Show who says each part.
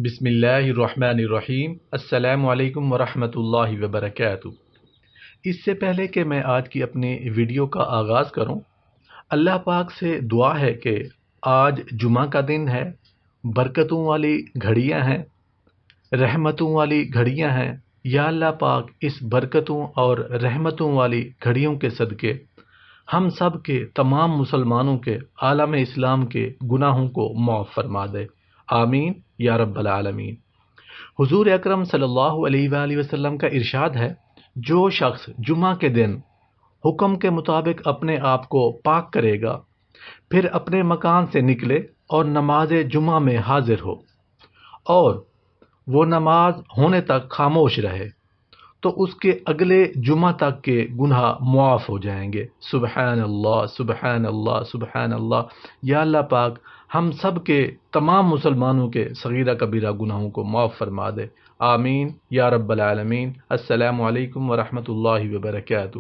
Speaker 1: بسم اللہ الرحمن الرحیم۔ السلام علیکم ورحمۃ اللہ وبرکاتہ۔ اس سے پہلے کہ میں آج کی اپنی ویڈیو کا آغاز کروں، اللہ پاک سے دعا ہے کہ آج جمعہ کا دن ہے، برکتوں والی گھڑیاں ہیں، رحمتوں والی گھڑیاں ہیں۔ یا اللہ پاک اس برکتوں اور رحمتوں والی گھڑیوں کے صدقے ہم سب کے تمام مسلمانوں کے عالم اسلام کے گناہوں کو معاف فرما دے، آمین یا رب العالمین۔ حضور اکرم صلی اللہ علیہ وآلہ وسلم کا ارشاد ہے، جو شخص جمعہ کے دن حکم کے مطابق اپنے آپ کو پاک کرے گا، پھر اپنے مکان سے نکلے اور نماز جمعہ میں حاضر ہو اور وہ نماز ہونے تک خاموش رہے، تو اس کے اگلے جمعہ تک کے گناہ معاف ہو جائیں گے۔ سبحان اللہ، سبحان اللہ، سبحان اللہ۔ یا اللہ پاک ہم سب کے تمام مسلمانوں کے صغیرہ کبیرہ گناہوں کو معاف فرما دے، آمین یا رب العالمین۔ السلام علیکم ورحمۃ اللہ وبرکاتہ۔